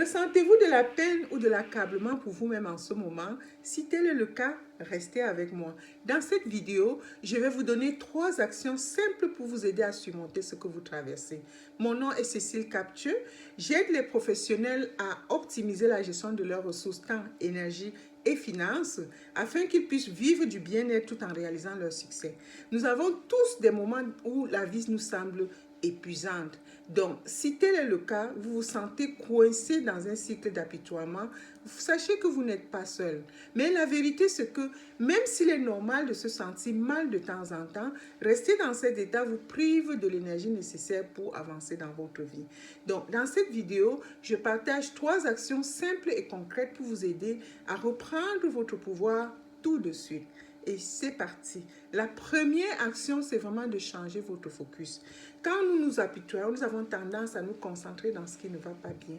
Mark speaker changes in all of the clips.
Speaker 1: Ressentez-vous de la peine ou de l'accablement pour vous-même en ce moment? Si tel est le cas, restez avec moi. Dans cette vidéo, je vais vous donner 3 actions simples pour vous aider à surmonter ce que vous traversez. Mon nom est Cécile Captieux. J'aide les professionnels à optimiser la gestion de leurs ressources, temps, énergie et finances, afin qu'ils puissent vivre du bien-être tout en réalisant leur succès. Nous avons tous des moments où la vie nous semble épuisante. Donc, si tel est le cas, vous vous sentez coincé dans un cycle d'apitoiement, sachez que vous n'êtes pas seul. Mais la vérité, c'est que même s'il est normal de se sentir mal de temps en temps, rester dans cet état vous prive de l'énergie nécessaire pour avancer dans votre vie. Donc, dans cette vidéo, je partage 3 actions simples et concrètes pour vous aider à reprendre votre pouvoir tout de suite. Et c'est parti. La première action, c'est vraiment de changer votre focus. Quand nous nous apitoyons, nous avons tendance à nous concentrer dans ce qui ne va pas bien.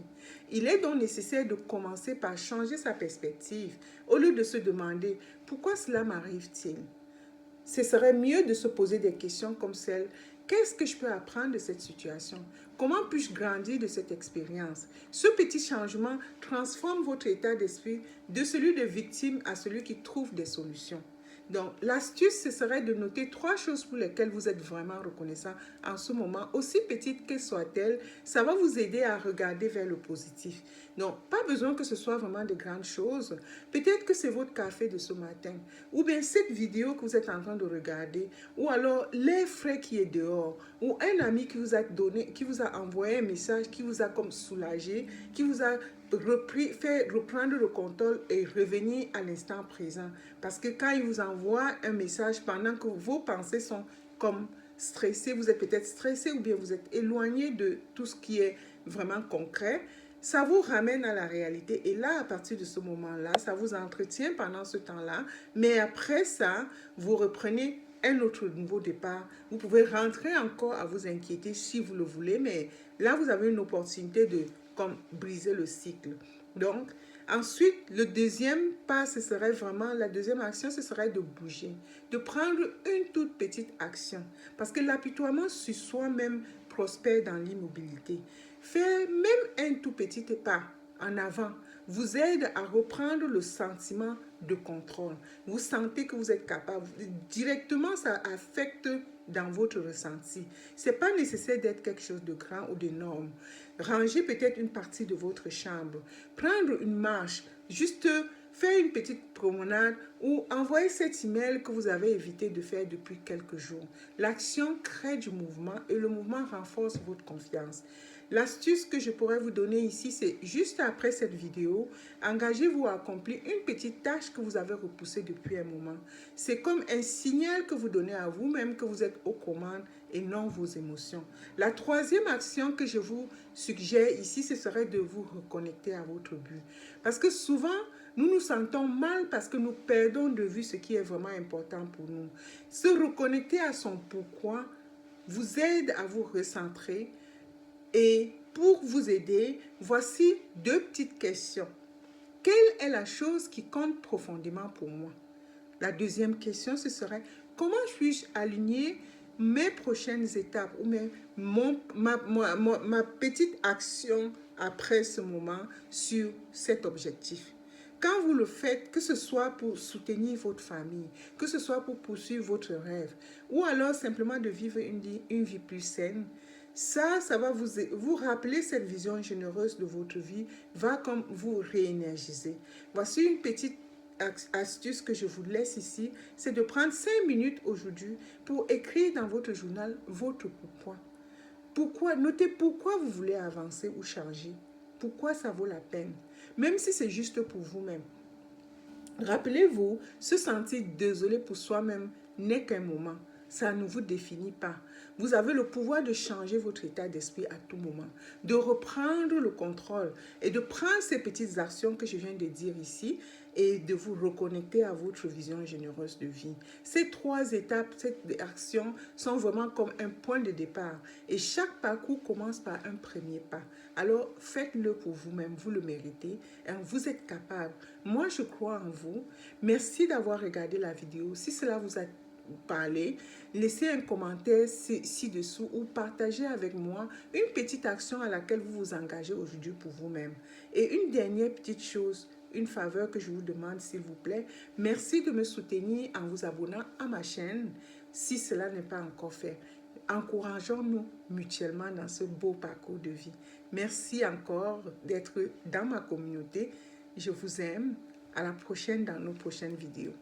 Speaker 1: Il est donc nécessaire de commencer par changer sa perspective au lieu de se demander pourquoi cela m'arrive-t-il. Ce serait mieux de se poser des questions comme celle: qu'est-ce que je peux apprendre de cette situation? Comment puis-je grandir de cette expérience? Ce petit changement transforme votre état d'esprit de celui de victime à celui qui trouve des solutions. Donc, l'astuce, ce serait de noter 3 choses pour lesquelles vous êtes vraiment reconnaissant en ce moment, aussi petites qu'elles soient-elles. Ça va vous aider à regarder vers le positif. Donc, pas besoin que ce soit vraiment de grandes choses. Peut-être que c'est votre café de ce matin, ou bien cette vidéo que vous êtes en train de regarder, ou alors l'air frais qui est dehors, ou un ami qui vous a donné, qui vous a envoyé un message, qui vous a comme soulagé, qui vous a fait reprendre le contrôle et revenir à l'instant présent. Parce que quand il vous envoie un message pendant que vos pensées sont comme stressées, vous êtes peut-être stressé ou bien vous êtes éloigné de tout ce qui est vraiment concret, ça vous ramène à la réalité. Et là, à partir de ce moment-là, ça vous entretient pendant ce temps-là. Mais après ça, vous reprenez un autre nouveau départ. Vous pouvez rentrer encore à vous inquiéter si vous le voulez, mais là, vous avez une opportunité de comme briser le cycle. Donc, ensuite, le deuxième pas, ce serait vraiment, la deuxième action, ce serait de bouger, de prendre une toute petite action. Parce que l'apitoiement sur soi-même prospère dans l'immobilité. Faire même un tout petit pas en avant vous aide à reprendre le sentiment de contrôle. Vous sentez que vous êtes capable. Directement, ça affecte dans votre ressenti. Ce n'est pas nécessaire d'être quelque chose de grand ou d'énorme. Rangez peut-être une partie de votre chambre. Prendre une marche. Juste faire une petite promenade ou envoyer cet email que vous avez évité de faire depuis quelques jours. L'action crée du mouvement et le mouvement renforce votre confiance. L'astuce que je pourrais vous donner ici, c'est juste après cette vidéo, engagez-vous à accomplir une petite tâche que vous avez repoussée depuis un moment. C'est comme un signal que vous donnez à vous-même que vous êtes aux commandes et non vos émotions. La troisième action que je vous suggère ici, ce serait de vous reconnecter à votre but. Parce que souvent, nous nous sentons mal parce que nous perdons de vue ce qui est vraiment important pour nous. Se reconnecter à son pourquoi vous aide à vous recentrer. Et pour vous aider, voici 2 petites questions. Quelle est la chose qui compte profondément pour moi? La deuxième question, ce serait: comment puis-je aligner mes prochaines étapes ou ma petite action après ce moment sur cet objectif? Quand vous le faites, que ce soit pour soutenir votre famille, que ce soit pour poursuivre votre rêve, ou alors simplement de vivre une vie plus saine, ça va vous rappeler cette vision généreuse de votre vie, va comme vous réénergiser. Voici une petite astuce que je vous laisse ici, c'est de prendre 5 minutes aujourd'hui pour écrire dans votre journal votre pourquoi. Notez pourquoi vous voulez avancer ou changer. Pourquoi ça vaut la peine. Même si c'est juste pour vous-même. Rappelez-vous, se sentir désolé pour soi-même n'est qu'un moment. Ça ne vous définit pas. Vous avez le pouvoir de changer votre état d'esprit à tout moment, de reprendre le contrôle et de prendre ces petites actions que je viens de dire ici et de vous reconnecter à votre vision généreuse de vie. Ces 3 étapes, ces actions sont vraiment comme un point de départ et chaque parcours commence par un premier pas. Alors faites-le pour vous-même, vous le méritez et vous êtes capable. Moi, je crois en vous. Merci d'avoir regardé la vidéo. Si cela vous a parler, laissez un commentaire ci-dessous ou partagez avec moi une petite action à laquelle vous vous engagez aujourd'hui pour vous-même. Et une dernière petite chose, une faveur que je vous demande s'il vous plaît, merci de me soutenir en vous abonnant à ma chaîne si cela n'est pas encore fait. Encourageons-nous mutuellement dans ce beau parcours de vie. Merci encore d'être dans ma communauté. Je vous aime. À la prochaine dans nos prochaines vidéos.